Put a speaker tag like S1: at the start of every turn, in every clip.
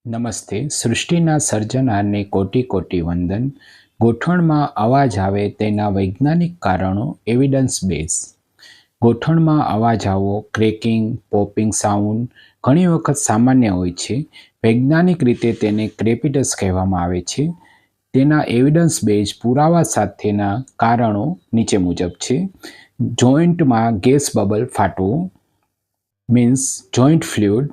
S1: નમસ્તે. સૃષ્ટિના સર્જનારને કોટી કોટી વંદન. ગોઠણમાં અવાજ આવે તેના વૈજ્ઞાનિક કારણો એવિડન્સ બેઝ. ગોઠણમાં અવાજ આવવો, ક્રેકિંગ, પોપિંગ સાઉન્ડ ઘણી વખત સામાન્ય હોય છે. વૈજ્ઞાનિક રીતે તેને ક્રેપિટસ કહેવામાં આવે છે. તેના એવિડન્સ બેઝ પુરાવા સાથેના કારણો નીચે મુજબ છે. જોઈન્ટમાં ગેસ બબલ ફાટવું મીન્સ જોઈન્ટ ફ્લુઇડ.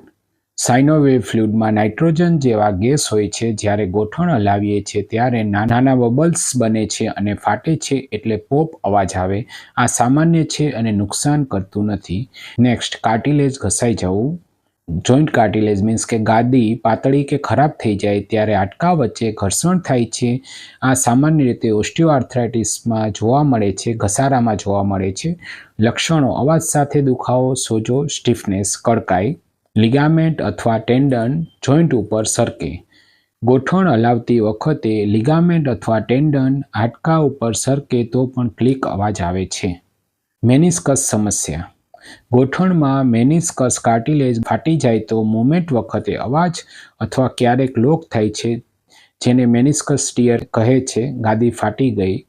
S1: સાઇનોવિયલ ફ્લુઇડમાં નાઇટ્રોજન જેવા ગેસ હોય છે. જ્યારે ગોઠણ હલાવીએ છીએ ત્યારે નાના બબલ્સ બને છે અને ફાટે છે, એટલે પોપ અવાજ આવે. આ સામાન્ય છે અને નુકસાન કરતું નથી. નેક્સ્ટ, કાર્ટિલેજ ઘસાઈ જવું. જોઈન્ટ કાર્ટિલેજ મીન્સ કે ગાદી પાતળી કે ખરાબ થઈ જાય ત્યારે હાડકાં વચ્ચે ઘર્ષણ થાય છે. આ સામાન્ય રીતે ઓસ્ટિયોઆર્થ્રાઇટિસમાં જોવા મળે છે, ઘસારામાં જોવા મળે છે. લક્ષણો: અવાજ સાથે દુખાવો, સોજો, સ્ટીફનેસ, કડકાઈ. લિગામેન્ટ અથવા ટેન્ડન જોઈન્ટ ઉપર સરકે. ગોઠણ હલાવતી વખતે લિગામેન્ટ અથવા ટેન્ડન હાડકાં ઉપર સરકે તો પણ ક્લિક અવાજ આવે છે. મેનિસ્કસ સમસ્યા: ગોઠણમાં મેનિસ્કસ કાર્ટિલેજ ફાટી જાય તો મૂવમેન્ટ વખતે અવાજ અથવા ક્યારેક લોક થાય છે, જેને મેનિસ્કસ ટીયર કહે છે. ગાદી ફાટી ગઈ.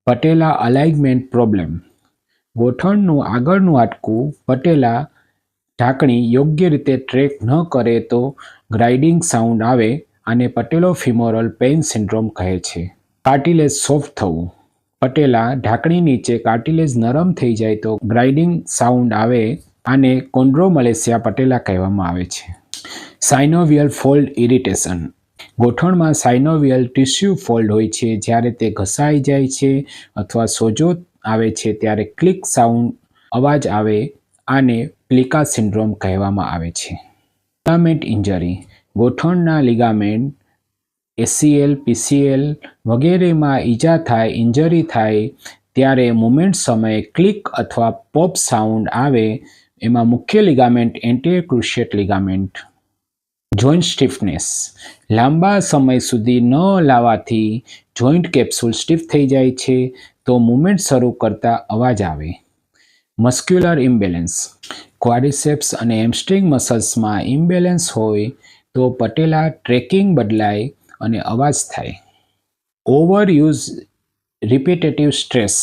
S1: પટેલા અલાઇનમેન્ટ પ્રોબ્લેમ: ગોઠણનું આગળનું હાડકું પટેલા ઢાંકણી યોગ્ય રીતે ટ્રેક ન કરે તો ગ્રાઇન્ડિંગ સાઉન્ડ આવે. આને પટેલોફિમોરલ પેઇન સિન્ડ્રોમ કહે છે. કાર્ટિલેજ સોફ્ટ થવું: પટેલા ઢાંકણી નીચે કાર્ટિલેજ નરમ થઈ જાય તો ગ્રાઇન્ડિંગ સાઉન્ડ આવે. આને કોન્ડ્રોમલેસિયા પટેલા કહેવામાં આવે છે. Synovial fold irritation: ગોઠણમાં synovial tissue fold હોય છે. જ્યારે તે ઘસાઈ જાય છે અથવા સોજો આવે છે ત્યારે ક્લિક સાઉન્ડ અવાજ આવે. આને પ્લિકા સિન્ડ્રોમ કહેવામાં આવે છે. લિગામેન્ટ ઇન્જરી: ગોઠણના લિગામેન્ટ એસીએલ, પીસીએલ વગેરેમાં ઈજા થાય, ઇન્જરી થાય ત્યારે મૂવમેન્ટ સમયે ક્લિક અથવા પોપ સાઉન્ડ આવે. એમાં મુખ્ય લિગામેન્ટ એન્ટેરિયર ક્રુશિયેટ લિગામેન્ટ. જોઈન્ટ સ્ટીફનેસ: લાંબા સમય સુધી ન હલાવવાથી જોઈન્ટ કેપ્સ્યુલ સ્ટીફ થઈ જાય છે તો મૂવમેન્ટ શરૂ કરતા અવાજ આવે. મસ્ક્યુલર ઇમ્બેલેન્સ: ક્વાડ્રિસેપ્સ અને હેમસ્ટ્રિંગ મસલ્સમાં ઇમ્બેલેન્સ હોય તો પટેલા ટ્રેકિંગ બદલાય અને અવાજ થાય. ઓવરયુઝ રિપીટેટિવ સ્ટ્રેસ: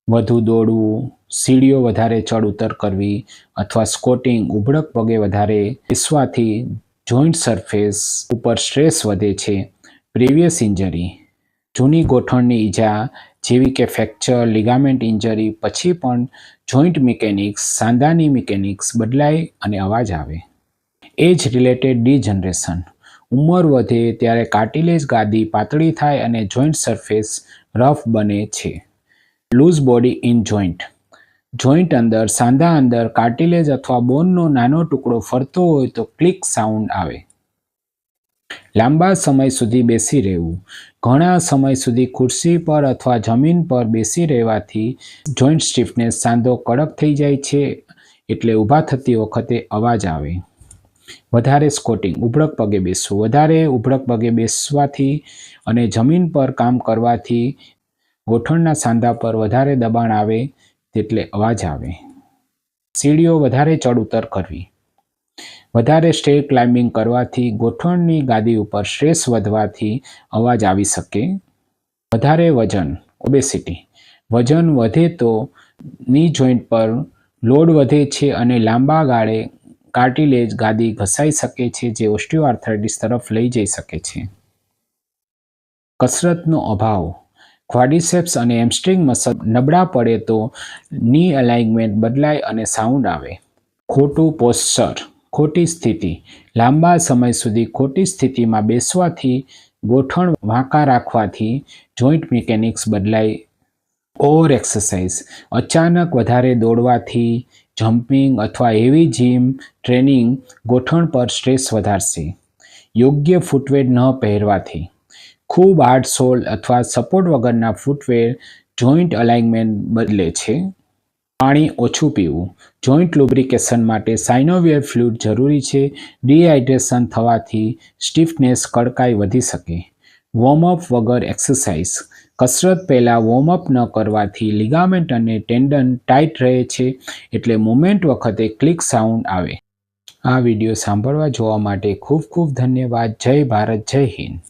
S1: વધુ દોડવું, સીડીઓ વધારે ચડ ઉતર કરવી અથવા સ્કોટિંગ, ઉબળક પગે વધારે બેસવાથી જોઈન્ટ સરફેસ ઉપર સ્ટ્રેસ વધે છે. પ્રીવિયસ ઇન્જરી: જૂની ગોઠણની ઈજા જેવી કે ફ્રેક્ચર, લિગામેન્ટ ઇન્જરી પછી પણ જોઈન્ટ મિકેનિક્સ, સાંધાની મિકેનિક્સ બદલાય અને અવાજ આવે. એજ રિલેટેડ ડિજનરેશન: ઉંમર વધે ત્યારે કાર્ટિલેજ ગાદી પાતળી થાય અને જોઈન્ટ સરફેસ રફ બને છે. Loose body in joint: joint અંદર, સાંધા અંદર કાર્ટિલેજ અથવા બોનનો નાનો ટુકડો ફરતો હોય તો ક્લિક સાઉન્ડ આવે. લાંબા સમય સુધી બેસી રહેવું: ઘણા સમય સુધી ખુરશી પર અથવા જમીન પર બેસી રહેવાથી જોઈન્ટ સ્ટીફનેસ, સાંધો કડક થઈ જાય છે એટલે ઊભા થતી વખતે અવાજ આવે. વધારે સ્કોટિંગ, ઉબળક પગે બેસવું: વધારે ઉબળક પગે બેસવાથી અને જમીન પર કામ કરવાથી ગોઠણના સાંધા પર વધારે દબાણ આવે એટલે અવાજ આવે. સીડીઓ વધારે ચડ ઉતર કરવી: વધારે સ્ટેર ક્લાઇમ્બિંગ કરવાથી ગોઠણની ગાદી ઉપર સ્ટ્રેસ વધવાથી અવાજ આવી શકે. વધારે વજન ઓબેસિટી: વજન વધે તો ની જોઈન્ટ પર લોડ વધે છે અને લાંબા ગાળે કાર્ટિલેજ ગાદી ઘસાઈ શકે છે, જે ઓસ્ટિયોઆર્થ્રાઇટિસ તરફ લઈ જઈ શકે છે. કસરતનો અભાવ: ક્વાડ્રિસેપ્સ અને હેમસ્ટ્રિંગ મસલ નબળા પડે તો ની અલાઇનમેન્ટ બદલાય અને સાઉન્ડ આવે. ખોટું પોસ્ચર, ખોટી સ્થિતિ: લાંબા સમય સુધી ખોટી સ્થિતિમાં બેસવાથી, ગોઠણ વાંકા રાખવાથી જોઈન્ટ મિકેનિક્સ બદલાય. ઓવર એક્સરસાઇઝ: અચાનક વધારે દોડવાથી, જમ્પિંગ અથવા હેવી જીમ ટ્રેનિંગ ગોઠણ પર સ્ટ્રેસ વધારશે. યોગ્ય ફૂટવેર ન પહેરવાથી: ખૂબ હાર્ડ સોલ અથવા સપોર્ટ વગરના ફૂટવેર જોઈન્ટ અલાઇનમેન્ટ બદલે છે. પાણી ઓછું પીવું: જોઈન્ટ લુબ્રિકેશન માટે સાઇનોવિયલ ફ્લુઇડ જરૂરી છે. ડિહાઇડ્રેશન થવાથી સ્ટીફનેસ, કડકાઈ વધી શકે. વોર્મઅપ વગર એક્સરસાઇઝ: કસરત પહેલાં વોર્મઅપ ન કરવાથી લિગામેન્ટ અને ટેન્ડન ટાઈટ રહે છે એટલે મૂવમેન્ટ વખતે ક્લિક સાઉન્ડ આવે. આ વિડીયો સાંભળવા જોવા માટે ખૂબ ખૂબ ધન્યવાદ. જય ભારત, જય હિન્દ.